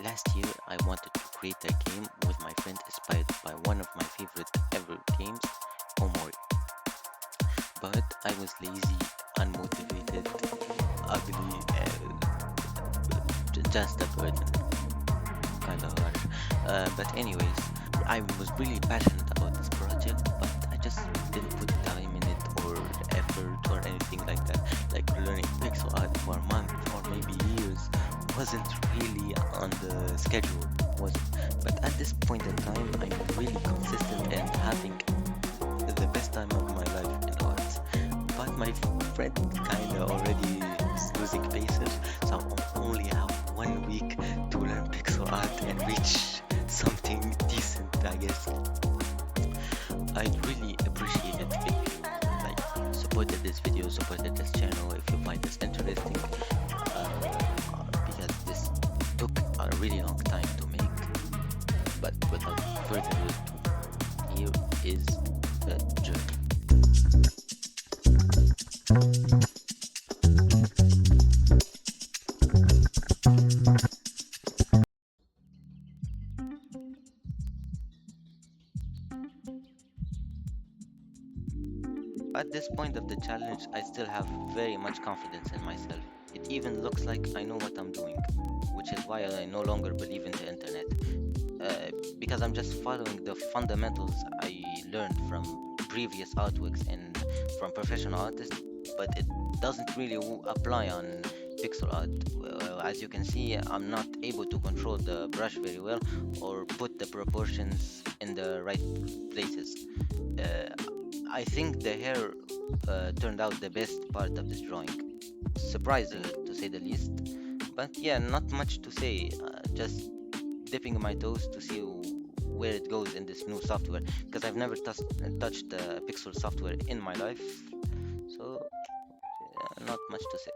Last year, I wanted to create a game with my friend inspired by one of my favorite ever games, Homework. But I was lazy, unmotivated, ugly, just a burden, kind of harsh. But anyways, I was really passionate about this project, but I just didn't put time in it or effort or anything like that. Like learning pixel art for a month or maybe years wasn't really on the schedule. Was But at this point in time, I'm really consistent and having the best time of my life in arts. But my friend kinda already is losing paces, so I only have 1 week to learn pixel art and reach something decent, I guess. I'd really appreciate it if you like supported this video, supported this channel if you find this interesting, because this took a really long time to make. But without further ado, here is the journey. At this point of the challenge, I still have very much confidence in myself. It even looks like I know what I'm doing, which is why I no longer believe in the internet. Because I'm just following the fundamentals I learned from previous artworks and from professional artists, but it doesn't really apply on pixel art. As you can see, I'm not able to control the brush very well or put the proportions in the right places. Uh, I think the hair turned out the best part of this drawing. Surprising to say the least. But yeah, not much to say. Just dipping my toes to see where it goes in this new software because I've never touched Pixel software in my life. So, not much to say.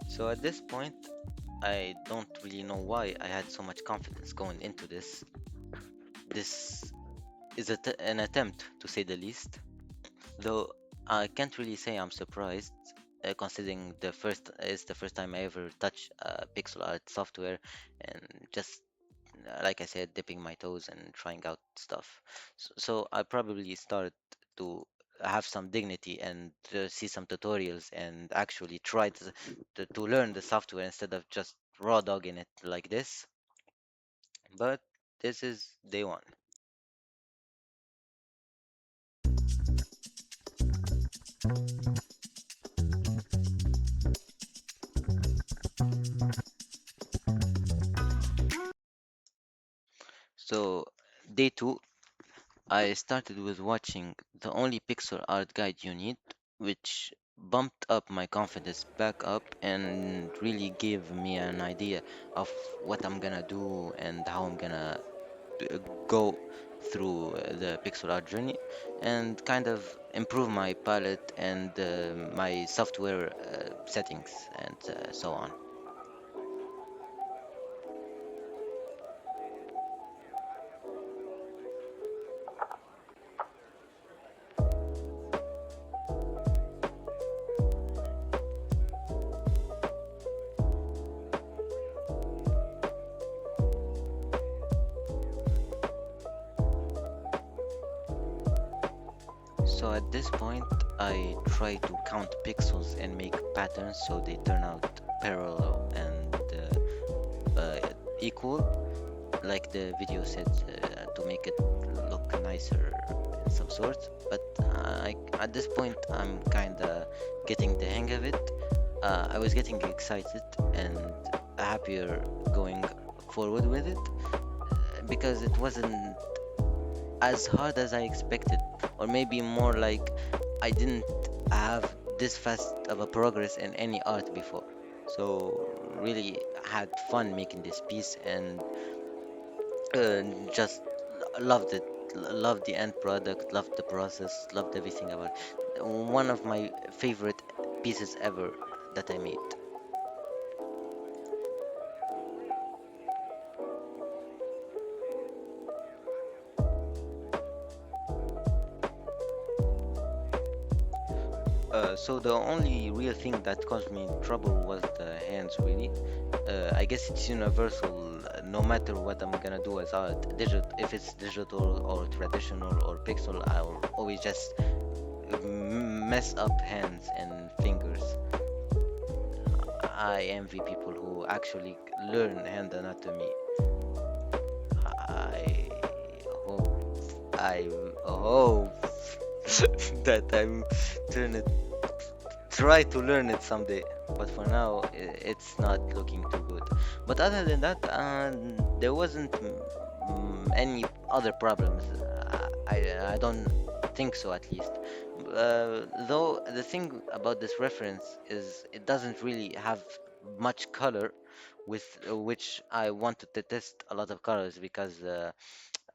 So at this point, I don't really know why I had so much confidence going into this. This is an attempt, to say the least. Though I can't really say I'm surprised, considering the first time I ever touch pixel art software, and just like I said, dipping my toes and trying out stuff. So I probably start to have some dignity and see some tutorials and actually try to learn the software instead of just raw dogging it like this. But this is day one. So, day two, I started with watching the only pixel art guide you need, which bumped up my confidence back up and really gave me an idea of what I'm gonna do and how I'm gonna uh, go through the pixel art journey and kind of improve my palette and my software settings and so on. So at this point, I try to count pixels and make patterns so they turn out parallel and equal, like the video said, to make it look nicer in some sort. But at this point, I'm kinda getting the hang of it. I was getting excited and happier going forward with it because it wasn't as hard as I expected, or maybe more like I didn't have this fast of a progress in any art before. So really had fun making this piece and just loved it. Loved the end product, loved the process, loved everything about it. One of my favorite pieces ever that I made. So the only real thing that caused me trouble was the hands, really. I guess it's universal, no matter what I'm gonna do as art. If it's digital or traditional or pixel, I'll always just mess up hands and fingers. I envy people who actually learn hand anatomy. I I hope that I'm turn it try to learn it someday. But for now, it's not looking too good. But other than that, there wasn't any other problems. I don't think so, at least. Though the thing about this reference is it doesn't really have much color, with which I wanted to test a lot of colors because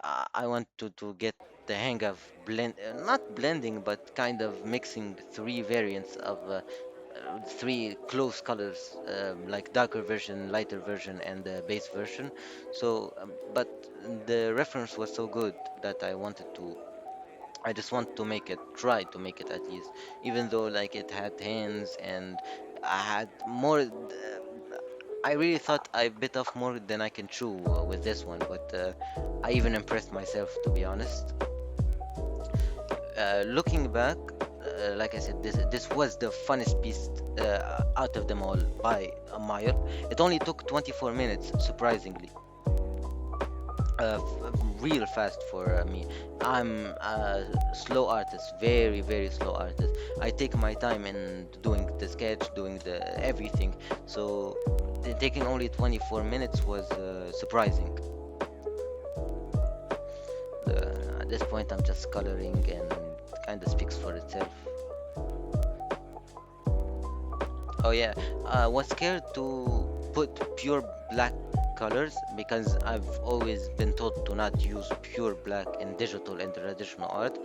I want to get the hang of not blending, but kind of mixing three variants of three close colors, like darker version, lighter version, and the base version. So, but the reference was so good that I just want to make it, try to make it at least, even though like it had hands and I had more. I really thought I bit off more than I can chew with this one, but I even impressed myself, to be honest. Looking back, like I said, this was the funnest piece out of them all by a mile. It only took 24 minutes, surprisingly. Real fast for me. I'm a slow artist, very, very slow artist. I take my time in doing the sketch, doing the everything. So taking only 24 minutes was surprising. At this point, I'm just coloring and kind of speaks for itself. Oh yeah, I was scared to put pure black colors because I've always been told to not use pure black in digital and traditional art,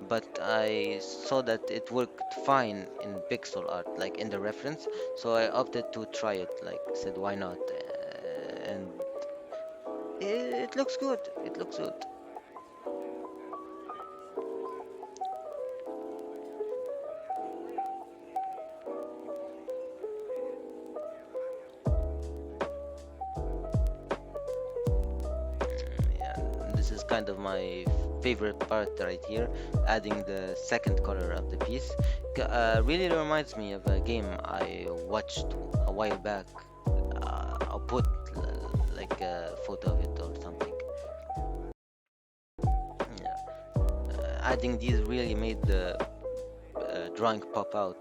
but I saw that it worked fine in pixel art, like in the reference, so I opted to try it. Like said, why not? And it looks good. It looks good. Yeah, this is kind of my favorite part right here, adding the second color of the piece. Really reminds me of a game I watched a while back. I'll put like a photo of it or something. Yeah. Adding these really made the drawing pop out.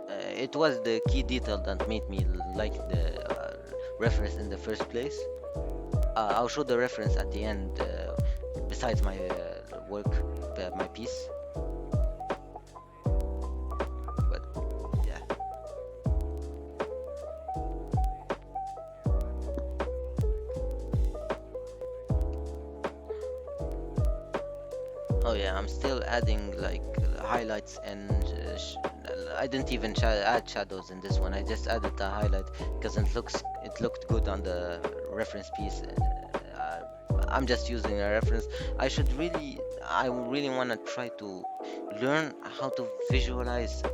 It was the key detail that made me like the reference in the first place. I'll show the reference at the end besides my work, my piece. But yeah. Oh yeah, I'm still adding like highlights and I didn't even add shadows in this one. I just added the highlight because it looked good on the reference piece. I'm just using a reference. I really want to try to learn how to visualize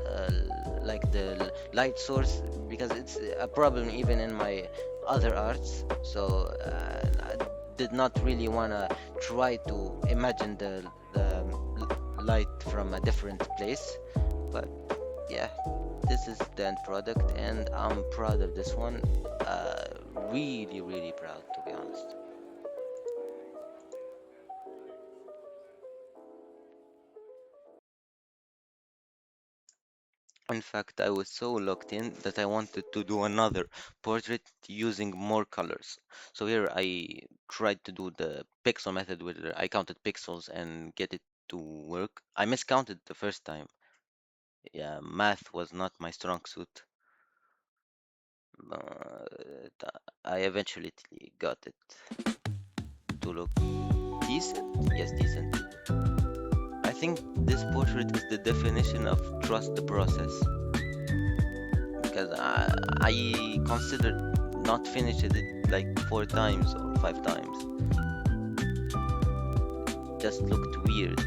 like the light source because it's a problem even in my other arts. So I did not really want to try to imagine the light from a different place. But yeah, this is the end product, and I'm proud of this one. Really, really proud, to be honest. In fact, I was so locked in that I wanted to do another portrait using more colors. So here I tried to do the pixel method where I counted pixels and get it to work. I miscounted the first time. Yeah, math was not my strong suit, but I eventually got it to look decent. Yes, decent. I think this portrait is the definition of trust the process because I considered not finishing it like 4 times or 5 times. Just looked weird,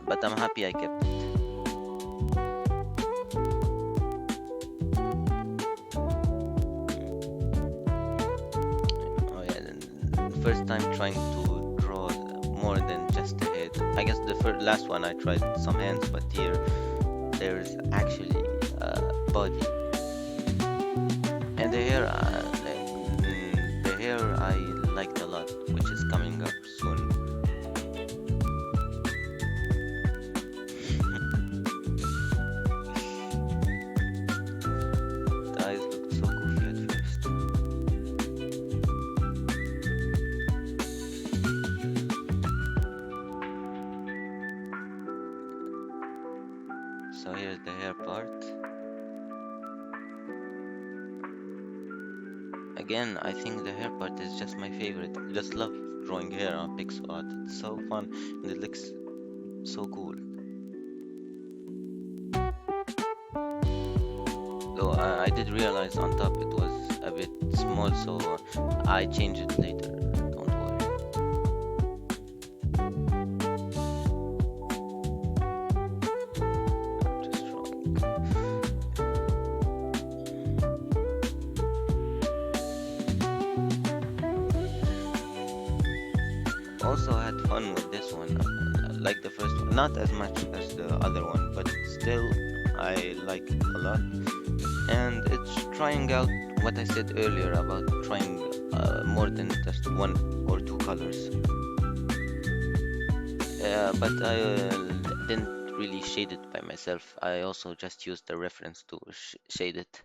but I'm happy I kept it. Oh yeah, and first time trying to draw more than just a head. I guess the last one I tried some hands, but here there's actually a body and the hair. The hair I liked a lot, which is coming up soon. The eyes looked so goofy at first. So here's the hair part. Again, I think the hair part is just my favorite. I just love drawing hair on pixel art. It's so fun and it looks so cool. Though I did realize on top it was a bit small, so I changed it later. Don't worry. I'm just drawing. Also had fun with this one, like the first one. Not as much as the other one, but still I like it a lot. And it's trying out what I said earlier about trying more than just one or two colors. But I didn't really shade it by myself. I also just used the reference to shade it.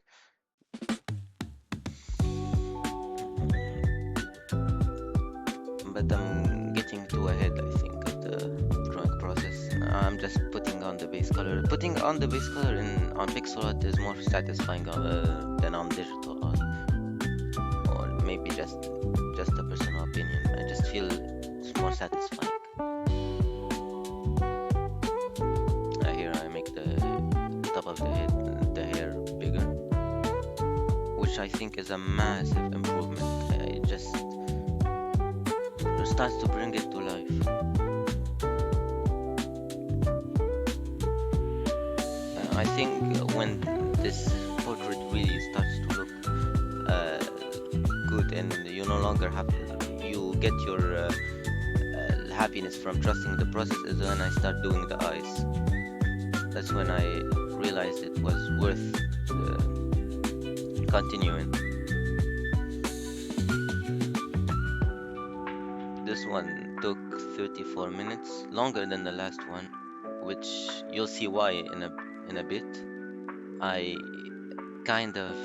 But I'm getting too ahead, I think, of the drawing process. I'm just putting on the base color. Putting on the base color on pixel art is more satisfying than on digital art, or maybe just a personal opinion. I just feel it's more satisfying. Here I make the top of the head, the hair bigger, which I think is a massive improvement. It just starts to bring it to life. I think when this portrait really starts to look good and you no longer have you get your happiness from trusting the process is when I start doing the eyes. That's when I realized it was worth continuing. This one took 34 minutes, longer than the last one, which you'll see why in a bit. I kind of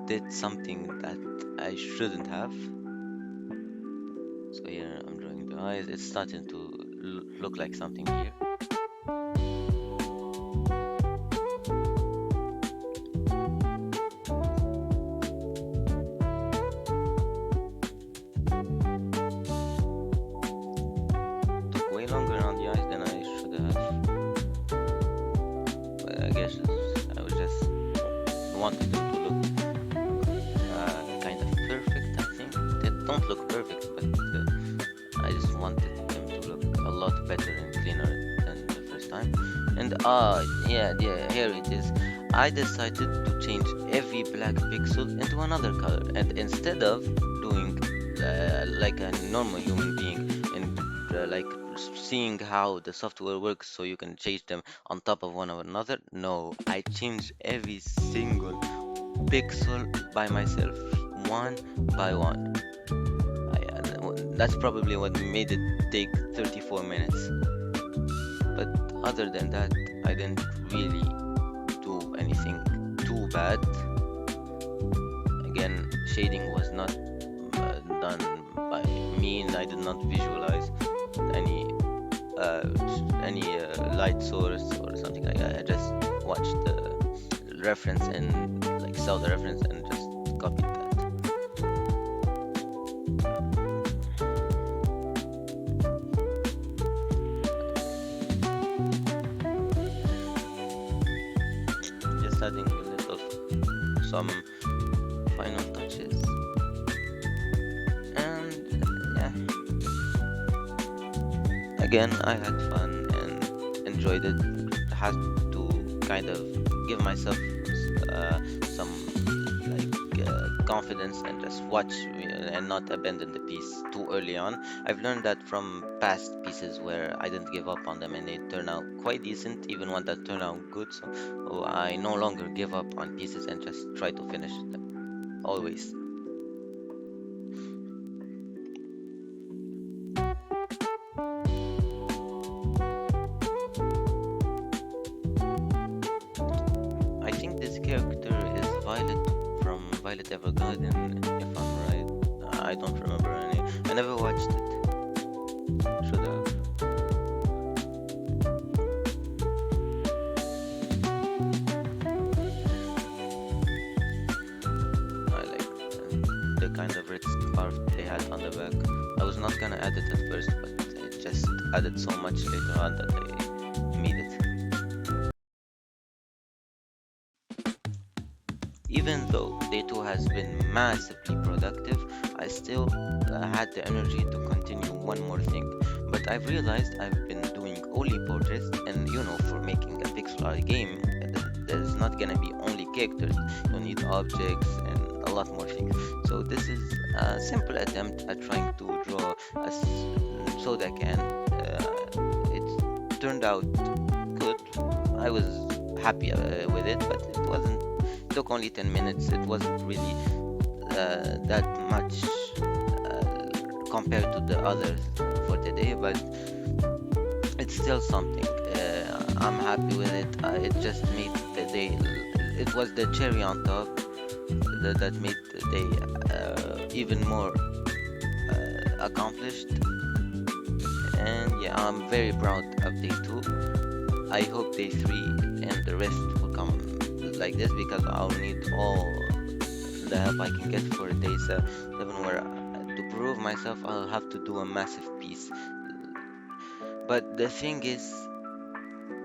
did something that I shouldn't have. So here I'm drawing the eyes. It's starting to look like something here. Took way longer on the eyes than I should have. But I guess I was just wanted them to look kind of perfect. I think they don't look perfect, but I just wanted them to look a lot better and cleaner than the first time. And yeah, here it is. I decided to change every black pixel into another color, and instead of doing like a normal human being and like seeing how the software works so you can change them on top of one another, no, I changed every single pixel by myself, one by one. That's probably what made it take 34 minutes. But other than that, I didn't really do anything too bad. Again, shading was not done by me, and I did not visualize any light source or something like that. I just watched the reference and like saw the reference and just copied that. Just adding a little some final touches, and yeah, again I had fun and enjoyed it. Had to kind of give myself some confidence and just watch and not abandon the piece too early on. I've learned that from past pieces where I didn't give up on them and they turn out quite decent, even one that turned out good. So I no longer give up on pieces and just try to finish them always. I think this character is Violet from Violet Evergarden, if I'm right. I don't remember any. I never watched it. Should have. I like the kind of red scarf they had on the back. I was not gonna add it at first, but it just added so much later on that I made it. Even though day 2 has been massively productive, I still had the energy to continue one more thing. But I've realized I've been doing only portraits, and for making a pixel art game, there's not gonna be only characters. You need objects and a lot more things. So this is a simple attempt at trying to draw a soda can. It turned out good. I was happy with it, but it wasn't took only 10 minutes. It wasn't really that much compared to the others for today, but it's still something. I'm happy with it. It just made the day, it was the cherry on top that made the day even more accomplished. And yeah, I'm very proud of day 2. I hope day 3 and the rest will come like this, because I'll need all the help I can get for day 7, where to prove myself I'll have to do a massive piece. But the thing is,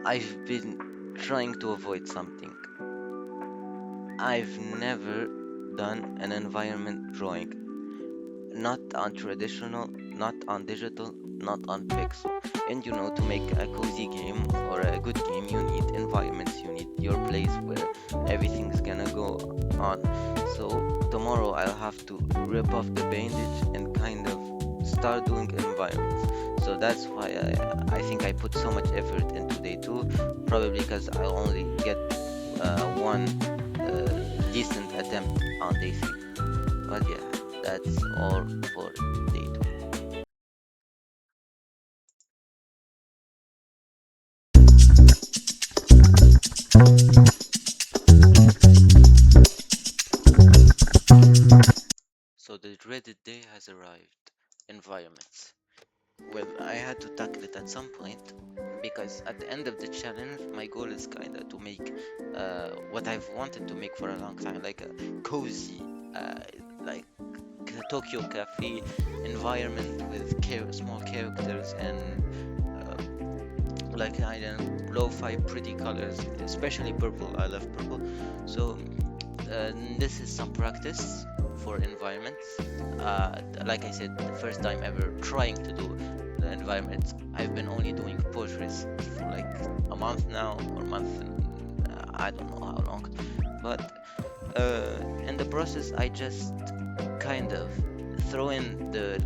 I've been trying to avoid something. I've never done an environment drawing. Not on traditional, not on digital, not on pixel. And to make a cozy game or a good game, you need environments, you need your place where everything's gonna go on. So tomorrow I'll have to rip off the bandage and kind of start doing environments. So that's why I think I put so much effort into day 2, probably because I'll only get one decent attempt on day 3. But yeah, that's all for day 2. So the dreaded day has arrived. environments. Well, I had to tackle it at some point because at the end of the challenge, my goal is kind of to make what I've wanted to make for a long time, like a cozy, uh, like Tokyo cafe environment with small characters and like I don't lo-fi pretty colors, especially purple. I love purple. So this is some practice for environments. Like I said, the first time ever trying to do the environments. I've been only doing portraits for like a month now, or month and I don't know how long. But in the process, I just kind of throw in the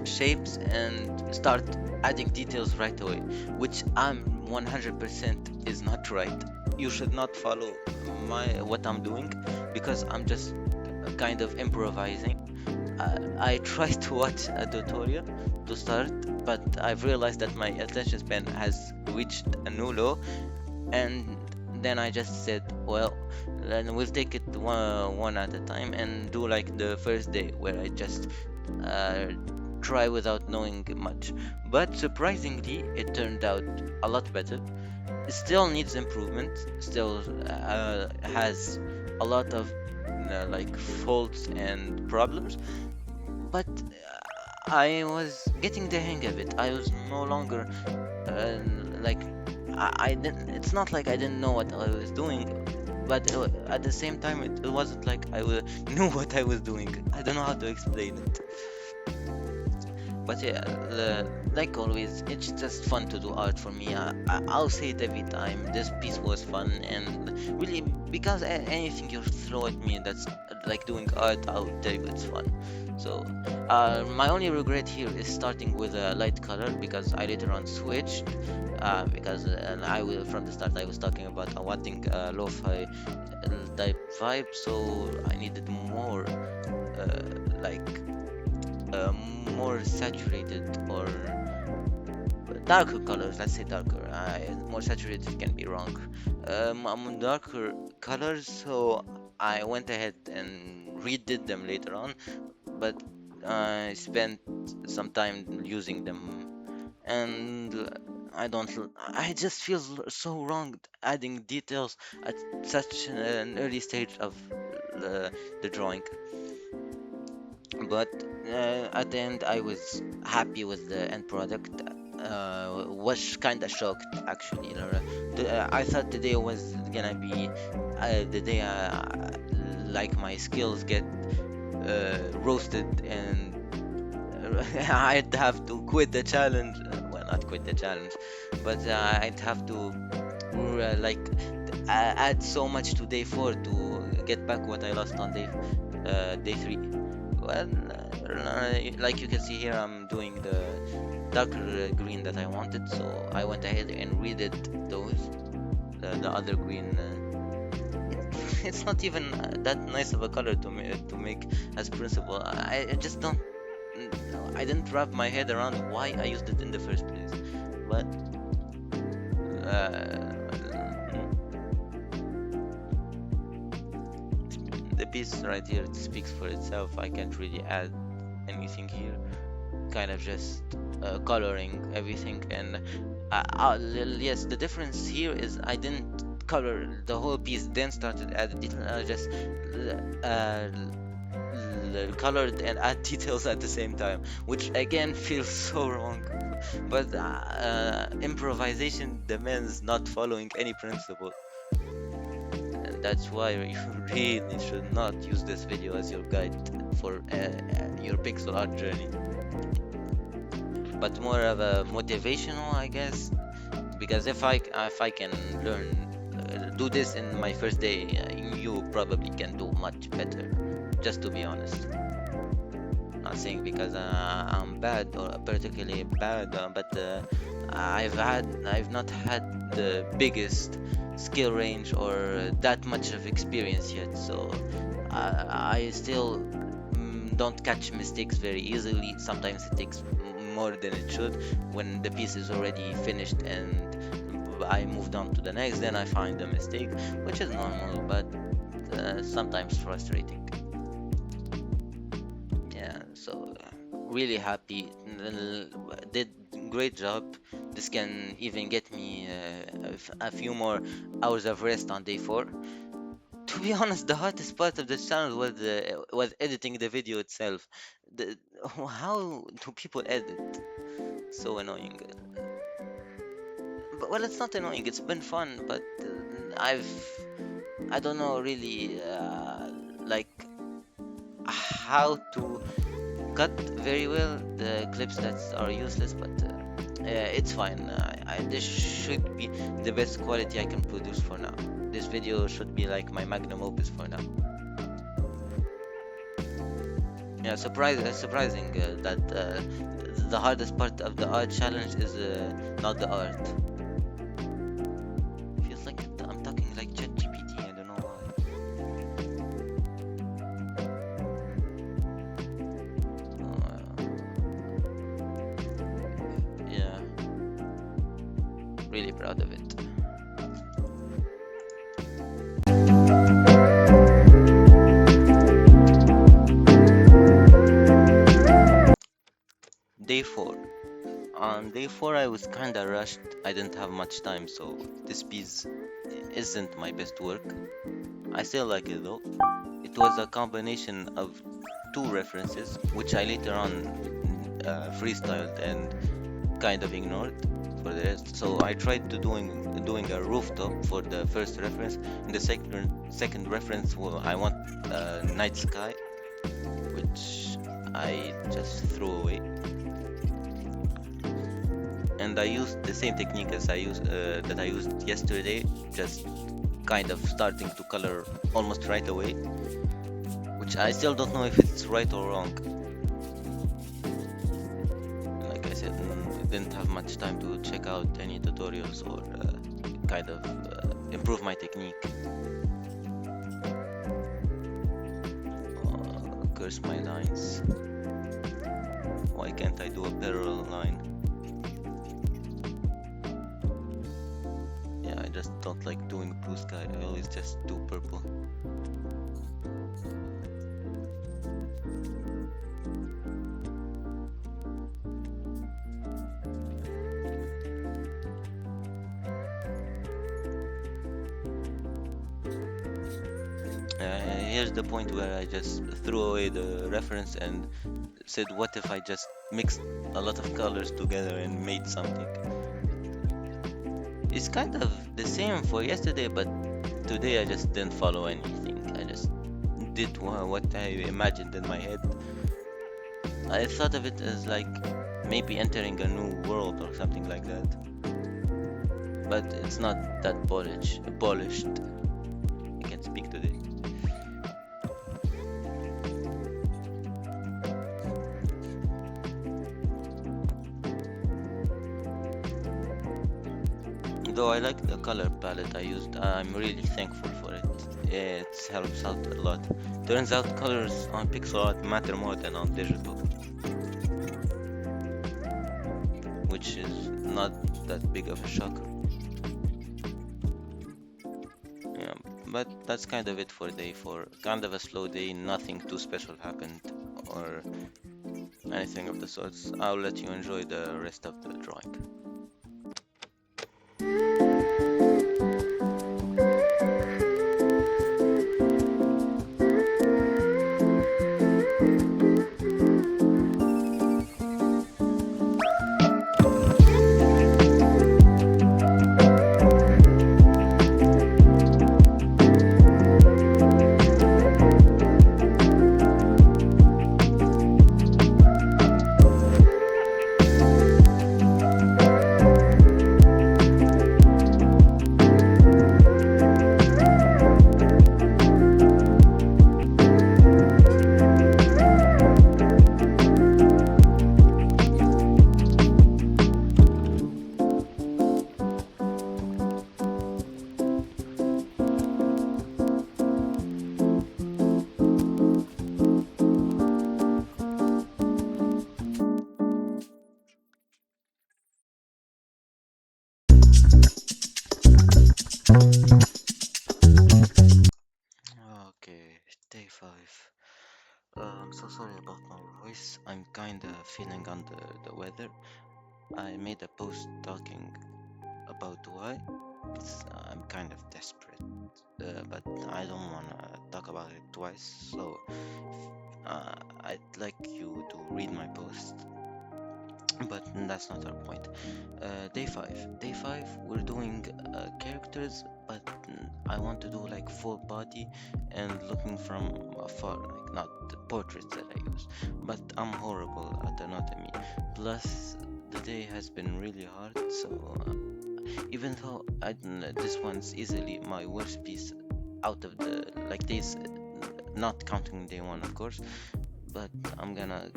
shapes and start adding details right away, which I'm 100% is not right. You should not follow what I'm doing because I'm just kind of improvising. I tried to watch a tutorial to start, but I've realized that my attention span has reached a new low, and then I just said, well, then we'll take it one at a time and do like the first day where I just uh, try without knowing much. But surprisingly, it turned out a lot better. It still needs improvement, still has a lot of like faults and problems, but I was getting the hang of it. I was no longer like I didn't. It's not like I didn't know what I was doing, but at the same time, it wasn't like knew what I was doing. I don't know how to explain it. But yeah, like always, it's just fun to do art for me. I'll say it every time. This piece was fun, and really, because anything you throw at me that's like doing art, I'll tell you it's fun. So, my only regret here is starting with a light color because I later on switched. Because I will from the start I was talking about wanting a lo-fi type vibe, so I needed more like uh, more saturated or darker colors. Let's say darker. More saturated can be wrong. Darker colors, so I went ahead and redid them later on, but I spent some time using them, and I don't. I just feel so wrong adding details at such an early stage of the drawing. But at the end, I was happy with the end product. Was kind of shocked actually. I thought today was gonna be the day like my skills get roasted and I'd have to quit the challenge. Well, not quit the challenge, but I'd have to like add so much to day 4 to get back what I lost on day 3. Well, like you can see here, I'm doing the darker green that I wanted, so I went ahead and redid those. The other green, it's not even that nice of a color to make as principal. I just don't. I didn't wrap my head around why I used it in the first place. But the piece right here it speaks for itself. I can't really add anything here. Kind of just coloring everything, and yes, the difference here is I didn't color the whole piece, then started adding detail. I just uh, colored and add details at the same time, which again feels so wrong. But improvisation demands not following any principle, and that's why you really should not use this video as your guide for your pixel art journey, but more of a motivational, I guess. Because if I can learn do this in my first day, you probably can do much better. Just to be honest, not saying because I'm bad or particularly bad, but I've not had the biggest skill range or that much of experience yet, so I still don't catch mistakes very easily. Sometimes it takes more than it should when the piece is already finished and I moved on to the next, then I find a mistake, which is normal, but sometimes frustrating. Yeah, So really happy. Did great job. This can even get me a few more hours of rest on day 4. To be honest, the hardest part of this channel was editing the video itself. The, how do people edit? So annoying. But, well, it's not annoying. It's been fun, but I don't know really like how to cut very well the clips that are useless. But it's fine. This should be the best quality I can produce for now. This video should be like my magnum opus for now. Yeah, surprising that the hardest part of the art challenge is not the art. Feels like I'm talking like ChatGPT. I don't know why. Yeah, really proud of it. Day 4. On day 4, I was kinda rushed. I didn't have much time, so this piece isn't my best work. I still like it though. It was a combination of 2 references, which I later on freestyled and kind of ignored for the rest. So I tried to doing a rooftop for the first reference. In the second reference, well, I want night sky, which I just threw away. And I used the same technique as that I used yesterday, just kind of starting to color almost right away, which I still don't know if it's right or wrong. Like I said, I didn't have much time to check out any tutorials or kind of improve my technique. Curse my lines. Why can't I do a parallel line? I just don't like doing blue sky. I always just do purple. Here's the point where I just threw away the reference and said, what if I just mixed a lot of colors together and made something? It's kind of the same for yesterday, but today I just didn't follow anything. I just did what I imagined in my head. I thought of it as like maybe entering a new world or something like that. But it's not that polished. I can't speak today. Though I like the color palette I used, I'm really thankful for it. It helps out a lot. Turns out colors on pixel art matter more than on digital, which is not that big of a shocker. Yeah, but that's kind of it for day 4. Kind of a slow day, nothing too special happened or anything of the sorts. I'll let you enjoy the rest of the drawing. voice. I'm kinda feeling under the weather. I made a post talking about why. I'm kind of desperate, but I don't wanna talk about it twice. So I'd like you to read my post, but that's not our point. Day 5. Day 5, we're doing characters, but I want to do like full body and looking from afar, like not the portraits that I use. But I'm horrible at anatomy. Plus, the day has been really hard, so even though this one's easily my worst piece out of the like days, not counting day 1, of course, but I'm gonna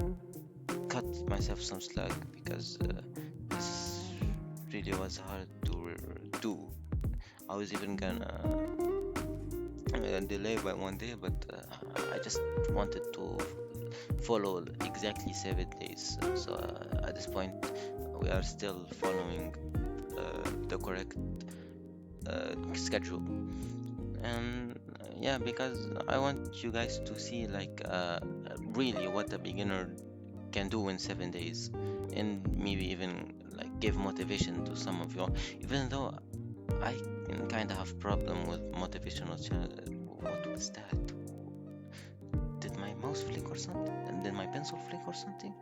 cut myself some slack because this really was hard to do. I was even gonna delay by 1 day, but I just wanted to follow exactly 7 days. So at this point, we are still following the correct schedule. And yeah, because I want you guys to see like really what a beginner can do in 7 days, and maybe even like give motivation to some of y'all. Even though I kind of have problem with motivational channel. What was that? Did my mouse flick or something? And then my pencil flick or something?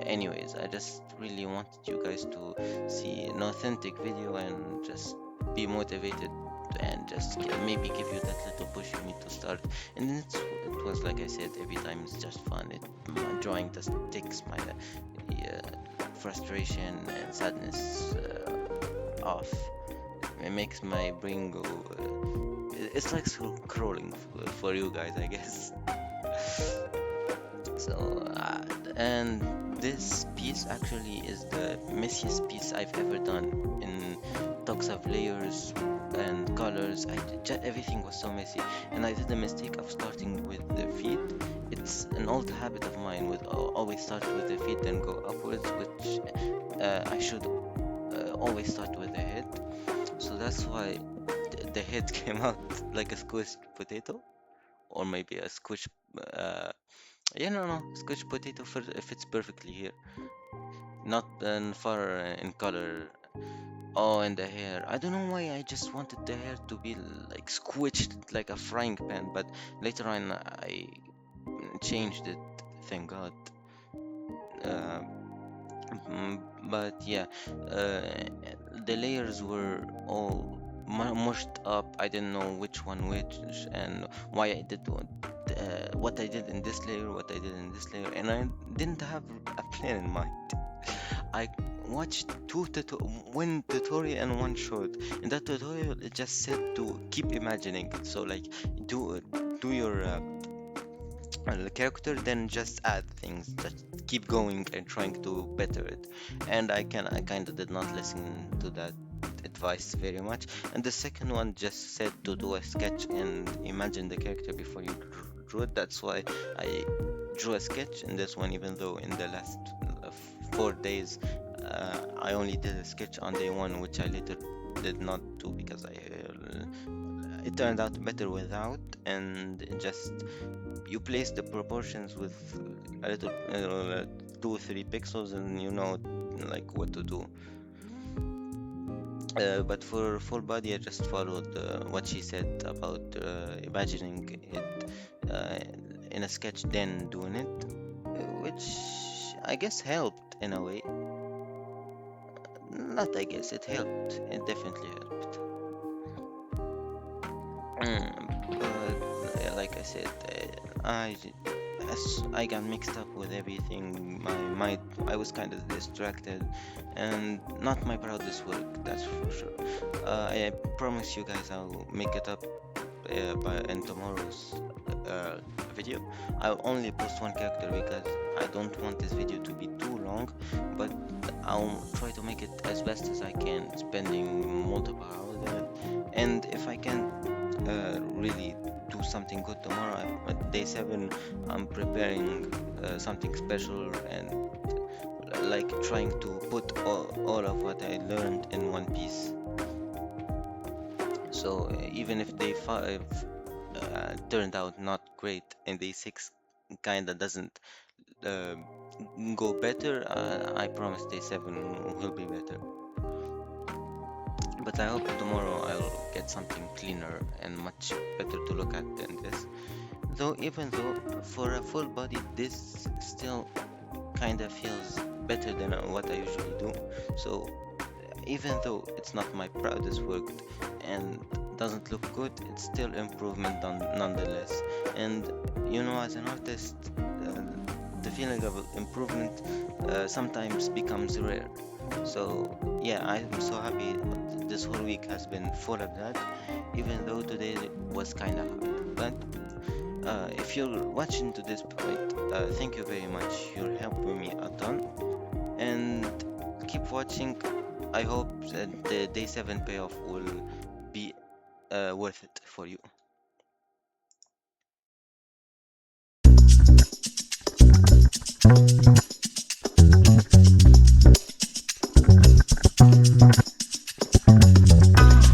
Anyways, I just really wanted you guys to see an authentic video and just be motivated and just maybe give you that little push you need to start. And then it was like I said, every time it's just fun. My drawing just takes my frustration and sadness off. It makes my brain go. It's like scrolling for you guys, I guess. So, and this piece actually is the messiest piece I've ever done. In talks of layers and colors, everything was so messy, and I did the mistake of starting with the feet. It's an old habit of mine with always start with the feet then go upwards, which I should always start with the head. So that's why the head came out like a squished potato, or maybe a squished. Yeah, no, squished potato fits perfectly here. Not far in color. Oh, and the hair. I don't know why I just wanted the hair to be like squished like a frying pan, but later on I changed it. Thank God. Uh, but yeah, uh, the layers were all mushed up. I didn't know which one which, and why I did what I did in this layer, what I did in this layer, and I didn't have a plan in mind. I watched one tutorial and one short. In that tutorial, it just said to keep imagining. So like, do your the character, then just add things, just keep going and trying to better it. And I kind of did not listen to that advice very much. And the second one just said to do a sketch and imagine the character before you drew it. That's why I drew a sketch in this one, even though in the last 4 days I only did a sketch on day 1, which I later did not do because it turned out better without. And just you place the proportions with a little 2 3 pixels, and you know like what to do. But for full body, I just followed what she said about imagining it in a sketch, then doing it, which I guess helped in a way. Not I guess, it helped. It definitely helped. But like I said, I got mixed up with everything. I was kind of distracted, and not my proudest work, that's for sure. I promise you guys I'll make it up in tomorrow's video. I'll only post one character because I don't want this video to be too long, but I'll try to make it as best as I can, spending multiple hours on it. And if I can really do something good tomorrow, at day 7, I'm preparing something special and like trying to put all of what I learned in one piece. So even if day 5 turned out not great, and day 6 kinda doesn't uh, go better, I promise day 7 will be better. But I hope tomorrow I'll get something cleaner and much better to look at than this. Though, even though for a full body, this still kind of feels better than what I usually do. So, even though it's not my proudest work and doesn't look good, it's still improvement nonetheless. And as an artist, the feeling of improvement sometimes becomes rare. So, yeah, I'm so happy this whole week has been full of that, even though today was kind of hard. But if you're watching to this point, thank you very much. You're helping me a ton. And keep watching. I hope that the day 7 payoff will be worth it for you.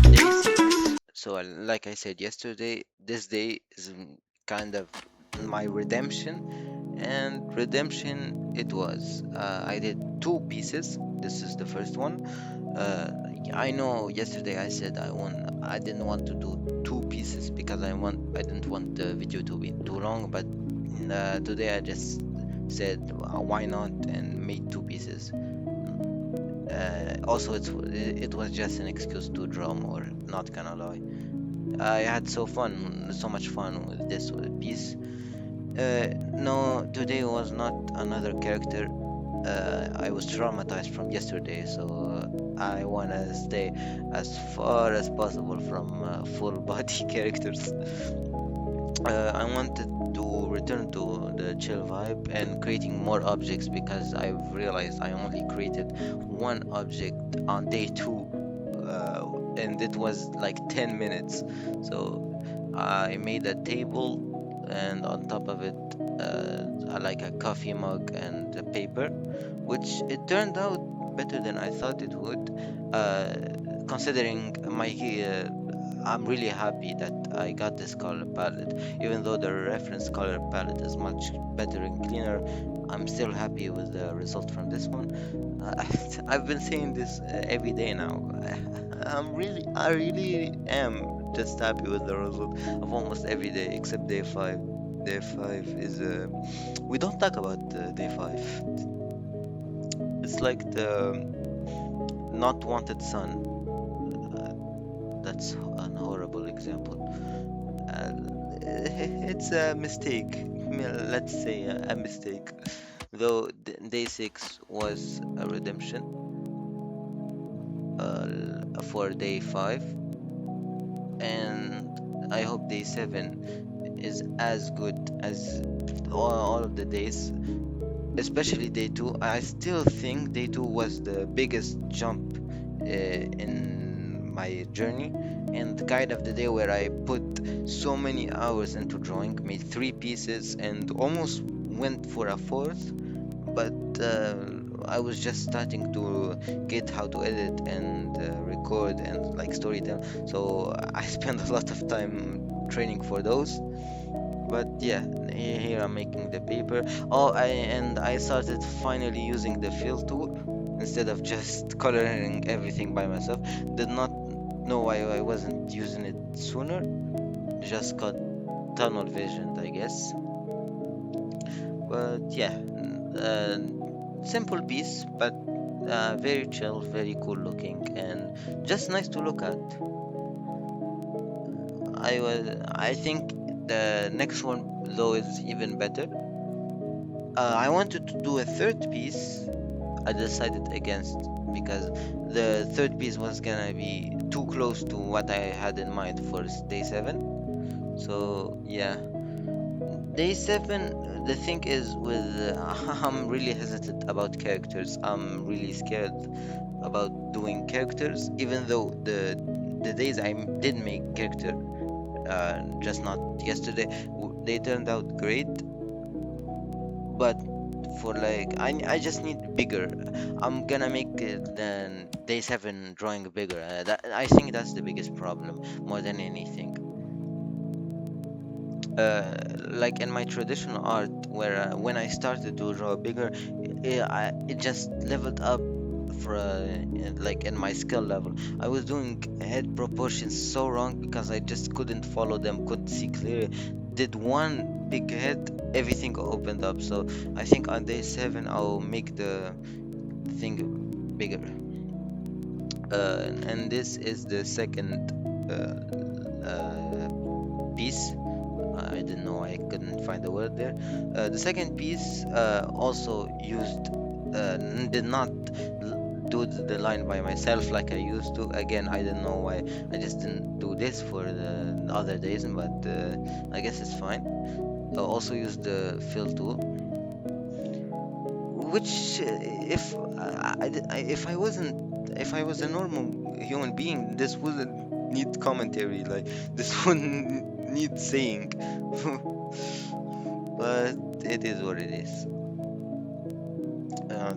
Day 6. So, like I said yesterday, this day is kind of my redemption, and redemption it was. I did two pieces. This is the first one. Uh, I know yesterday I said I didn't want to do two pieces because I didn't want the video to be too long, but today I just said why not and made two pieces. Also, it was just an excuse to draw more. Not gonna lie, I had so much fun with this piece. No, today was not another character. I was traumatized from yesterday, so I wanna stay as far as possible from full body characters. I wanted to return to the chill vibe and creating more objects because I've realized I only created one object on day 2, and it was like 10 minutes. So I made a table, and on top of it, I like a coffee mug and a paper, which it turned out better than I thought it would. Considering I'm really happy that I got this color palette, even though the reference color palette is much better and cleaner. I'm still happy with the result from this one. I've been saying this every day now. I really am just happy with the result of almost every day except day 5. Day 5 is, we don't talk about day 5. It's like the not wanted son. That's an horrible example. It's a mistake. Let's say a mistake. Though day 6 was a redemption for day 5, and I hope day 7 is as good as all of the days, especially day 2. I still think day 2 was the biggest jump in my journey and guide of the day, where I put so many hours into drawing, made 3 pieces, and almost went for a fourth, but I was just starting to get how to edit and record and like storytell. So I spent a lot of time training for those. But yeah, here I'm making the paper. I started finally using the fill tool instead of just coloring everything by myself. Did not know why I wasn't using it sooner. Just got tunnel vision, I guess. But yeah, simple piece, but very chill, very cool looking, and just nice to look at. I think the next one though is even better. I wanted to do a third piece. I decided against because the third piece was gonna be too close to what I had in mind for day 7. So yeah, day 7. The thing is with I'm really hesitant about characters. I'm really scared about doing characters, even though the days I did make character, just not yesterday, they turned out great. But for like, I just need bigger. I'm gonna make the day 7 drawing bigger. I think that's the biggest problem more than anything. like in my traditional art, where when I started to draw bigger, it just leveled up for like in my skill level. I was doing head proportions so wrong because I just couldn't follow them, couldn't see clearly. Did one big head, everything opened up. So I think on day 7 I'll make the thing bigger. And this is the second piece. I didn't know, I couldn't find the word there. The second piece also used, did not do the line by myself like I used to. Again, I don't know why I just didn't do this for the other days, but I guess it's fine. I also used the fill tool, which if I wasn't, if I was a normal human being, this wouldn't need commentary, like this wouldn't need saying. But it is what it is.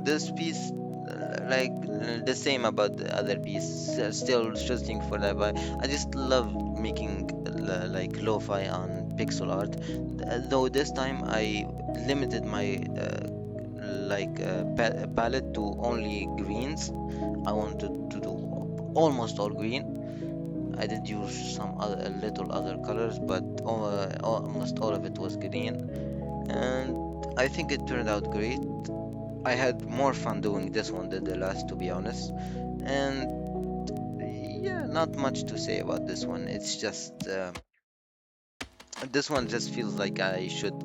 This piece, the same about the other piece, still shooting for that, but I just love making like lo-fi on pixel art. Though this time I limited my palette to only greens. I wanted to do almost all green. I did use some other, a little other colors, but almost all of it was green, and I think it turned out great. I had more fun doing this one than the last, to be honest. And yeah, not much to say about this one. It's just this one just feels like I should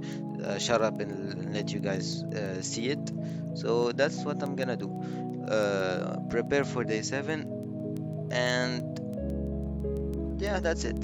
shut up and let you guys see it. So that's what I'm gonna do. Prepare for day 7, and yeah, that's it.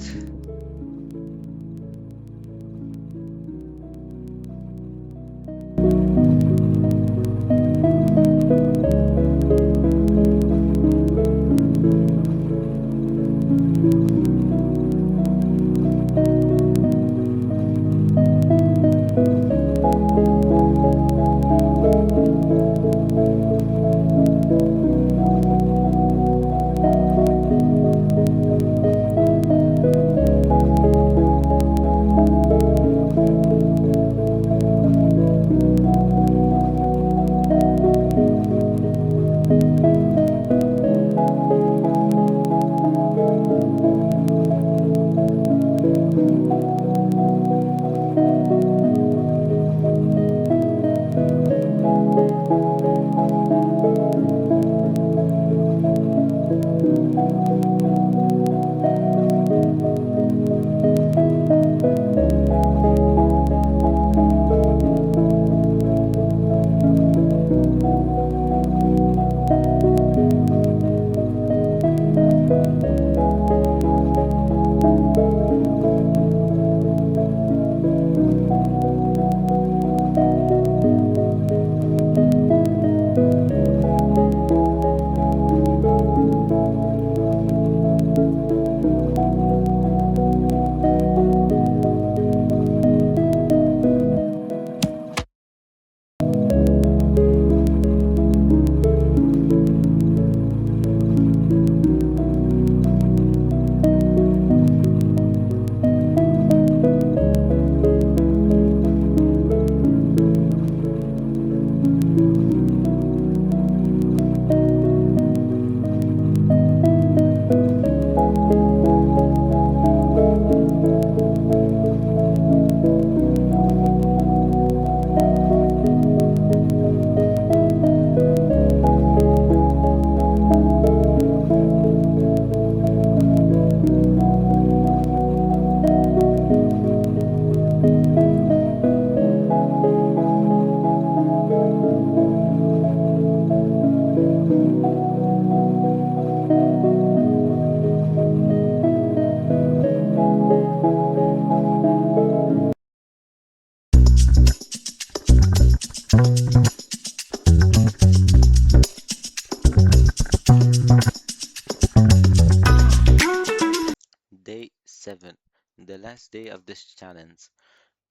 Day 7, the last day of this challenge.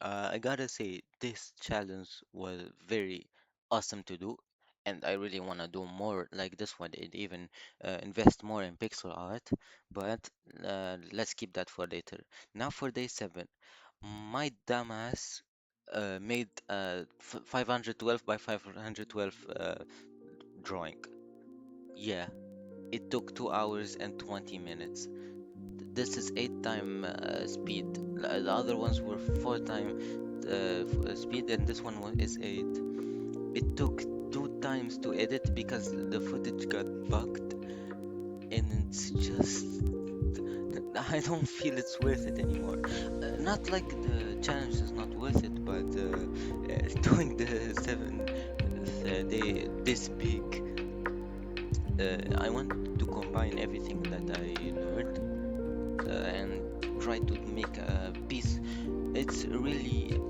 I gotta say, this challenge was very awesome to do, and I really want to do more like this one and even invest more in pixel art. But let's keep that for later. Now, for day 7, My dumbass made a 512 by 512 drawing. Yeah, it took 2 hours and 20 minutes. This is 8 time speed. The other ones were 4 time speed, and this one is 8. It took 2 times to edit because the footage got bugged, and it's just I don't feel it's worth it anymore. Not like the challenge is not worth it, but doing the 7 day this big, I want to combine everything that I learned and try to make a piece. It's really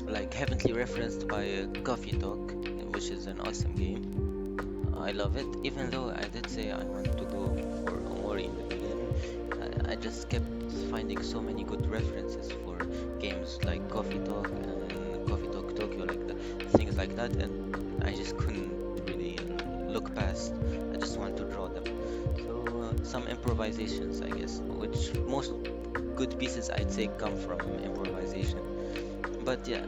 like heavily referenced by Coffee Talk, which is an awesome game. I love it, even though I did say I want to go for Omori in the beginning. I just kept finding so many good references for games like Coffee Talk and Coffee Talk Tokyo, like the things like that, and I just couldn't really look past. I just want to draw them. So some improvisations, I guess, which most good pieces I'd say come from improvisation. But yeah,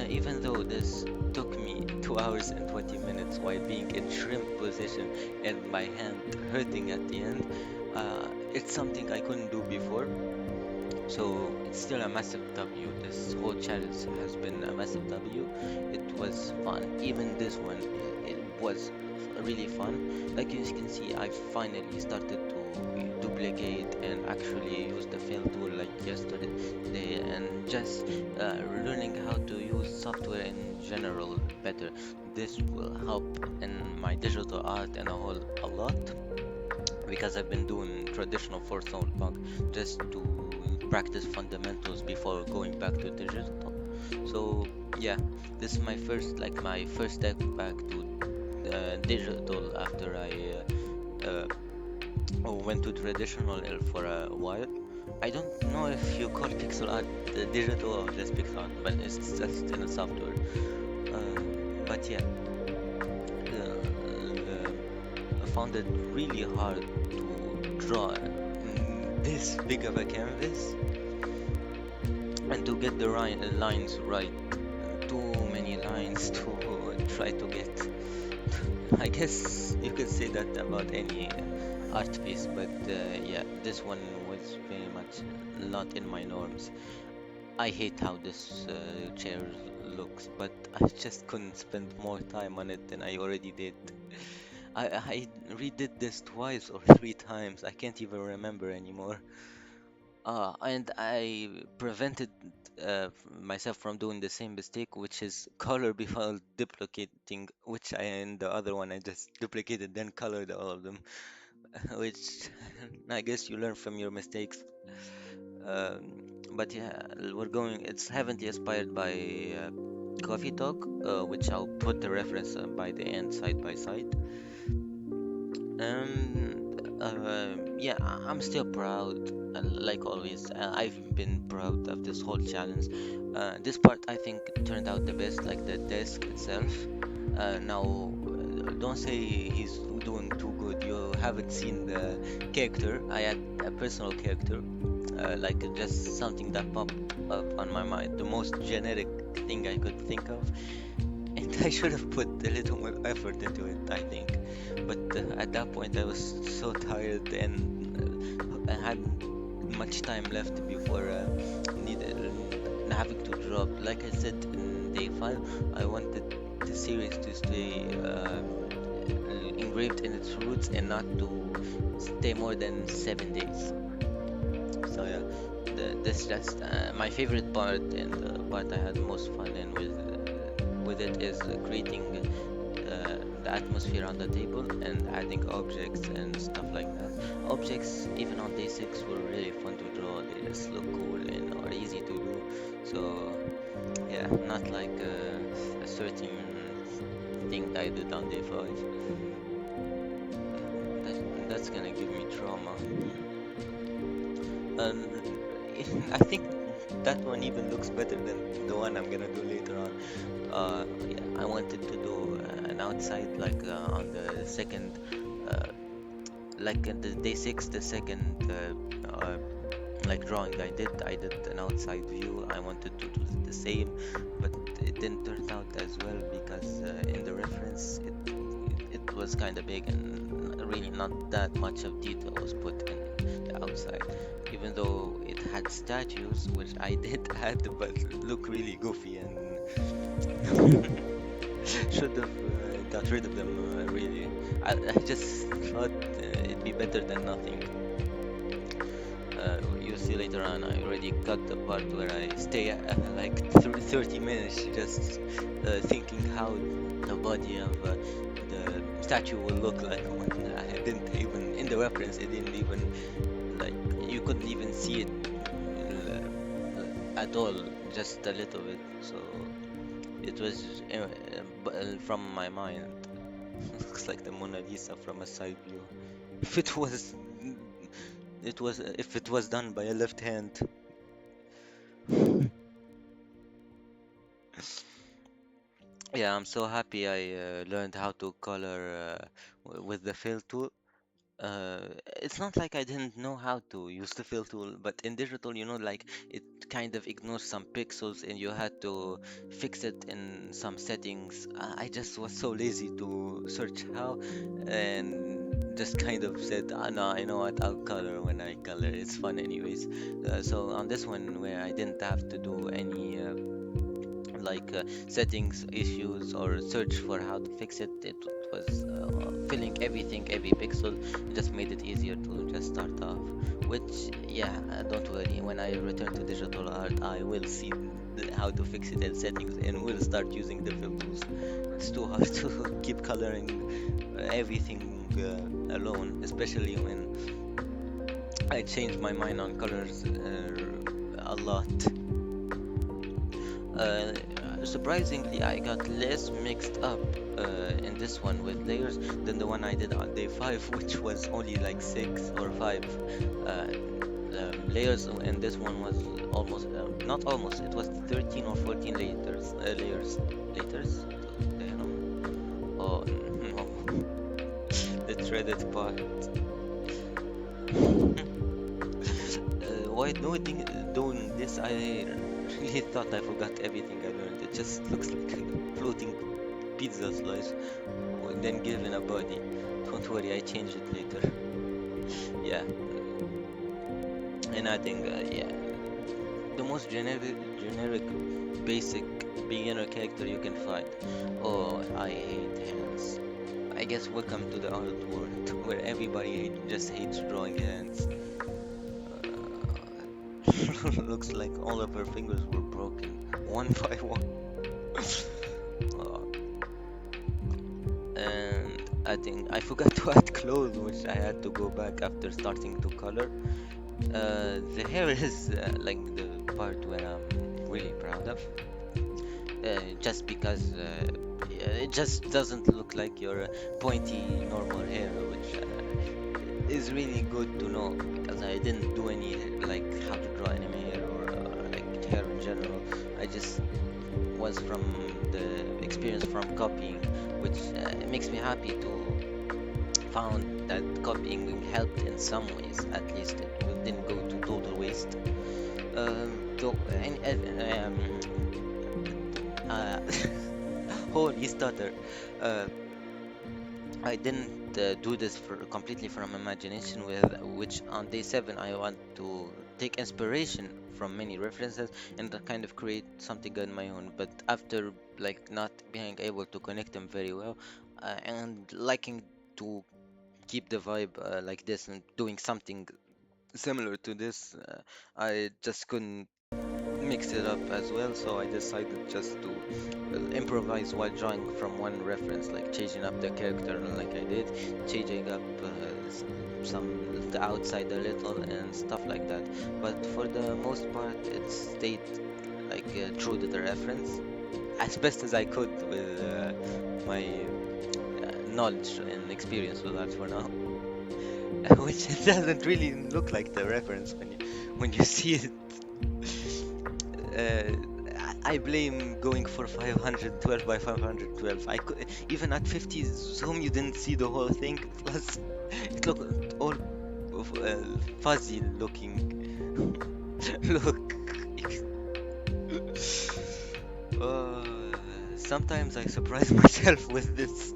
even though this took me 2 hours and 20 minutes while being in shrimp position and my hand hurting at the end, it's something I couldn't do before. So it's still a massive W. This whole challenge has been a massive W. It was fun. Even this one, it was really fun. Like you can see, I finally started to duplicate and actually use the fill tool like yesterday, and just learning how to use software in general better. This will help in my digital art and a lot because I've been doing traditional for so long just to practice fundamentals before going back to digital. So yeah, this is my first step back to digital after I went to traditional for a while. I don't know if you call pixel art digital or just pixel art, but it's just in a software. But yeah, I found it really hard to draw this big of a canvas and to get the lines right. Too many lines to try to get. I guess you could say that about any art piece, but yeah, this one was very much not in my norms. I hate how this chair looks, but I just couldn't spend more time on it than I already did. I redid this twice or 3 times. I can't even remember anymore. And I prevented myself from doing the same mistake, which is color before duplicating, which in the other one I just duplicated then colored all of them, which I guess you learn from your mistakes. But yeah, it's heavily inspired by Coffee Talk, which I'll put the reference by the end side by side. Yeah, I'm still proud, like always. I've been proud of this whole challenge. This part I think turned out the best, like the desk itself. Now, don't say he's doing too good. You haven't seen the character. I had a personal character, like just something that popped up on my mind, the most generic thing I could think of. And I should have put a little more effort into it, I think. But at that point, I was so tired and I hadn't much time left before needed having to drop. Like I said in day 5, I wanted the series to stay engraved in its roots and not to stay more than 7 days. So yeah, this just my favorite part and the part I had the most fun in with it is creating the atmosphere on the table and adding objects and stuff like that. Objects, even on day 6, were really fun to draw. They just look cool and are easy to do. So yeah, not like a certain thing I did on day 5. That's gonna give me trauma. Um, I think that one even looks better than the one I'm gonna do later on. Yeah, I wanted to do an outside like on the second, like the day 6, the second like drawing I did an outside view. I wanted to do the same, but it didn't turn out as well because in the reference it was kind of big and really not that much of detail was put in the outside, even though it had statues which I did add but look really goofy and should have got rid of them really. I just thought it'd be better than nothing. You see later on, I already cut the part where I stay like 30 minutes just thinking how the body of the statue will look like. When I didn't even, in the reference, it didn't even, like, you couldn't even see it at all, just a little bit. So it was from my mind. Looks like the Mona Lisa from a side view. If it was, if it was done by a left hand. Yeah, I'm so happy I learned how to color with the fill tool. It's not like I didn't know how to use the fill tool, but in digital, like it kind of ignores some pixels and you had to fix it in some settings. I just was so lazy to search how and just kind of said, no, I know what I'll color when I color. It's fun anyways. So on this one where I didn't have to do any settings issues or search for how to fix it, it was filling everything, every pixel. It just made it easier to just start off, which, yeah, don't worry, when I return to digital art I will see how to fix it in settings and will start using the filters. It's too hard to keep coloring everything alone, especially when I change my mind on colors a lot. Uh, Surprisingly, I got less mixed up in this one with layers than the one I did on day 5, which was only like 6 or 5 layers, and this one was almost, not almost, it was 13 or 14 layers, damn. Oh no, the dreaded part. While doing this, I really thought I forgot everything I learned. It just looks like a floating pizza slice, and then given a body. Don't worry, I changed it later. Yeah, and I think, yeah, the most generic, basic beginner character you can find. Oh, I hate hands. I guess welcome to the art world, where everybody just hates drawing hands. Looks like all of her fingers were broken, one by one. Uh, and I think I forgot to add clothes, which I had to go back after starting to color. The hair is like the part where I'm really proud of, just because it just doesn't look like your pointy normal hair, which is really good to know because I didn't do any like how to draw anime hair or like hair in general. I just was from the experience from copying, which makes me happy to found that copying helped in some ways. At least it didn't go to total waste. So, uh, holy stutter. Uh, I didn't do this for completely from imagination, with which on day 7 I want to take inspiration from many references and kind of create something on my own. But after like not being able to connect them very well, and liking to keep the vibe like this and doing something similar to this, I just couldn't mix it up as well, so I decided just to improvise while drawing from one reference, like changing up the character like I did, changing up some of the outside a little and stuff like that. But for the most part, it stayed like true to the reference as best as I could with my knowledge and experience with that for now. Which it doesn't really look like the reference when you see it. I blame going for 512 by 512. I could, even at 50 zoom, you didn't see the whole thing. Plus, it looked all fuzzy looking. Look, uh, sometimes I surprise myself with this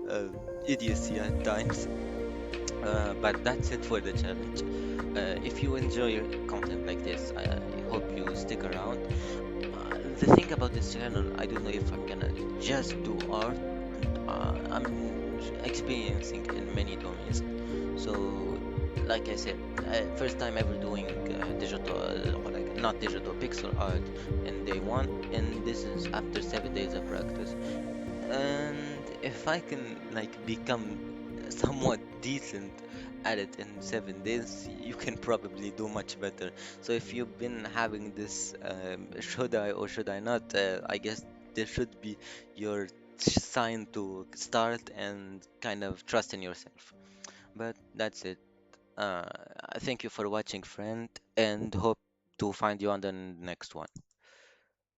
uh, idiocy at times. But that's it for the challenge. If you enjoy content like this, I hope you stick around. The thing about this channel, I don't know if I'm gonna just do art. I'm experiencing in many domains. So, like I said, first time ever doing digital, or like not digital, pixel art in day one, and this is after 7 days of practice. And if I can like become somewhat decent at it in 7 days, you can probably do much better. So if you've been having this, should I or should I not? I guess this should be your sign to start and kind of trust in yourself. But that's it. Uh, Thank you for watching, friend, and hope to find you on the next one.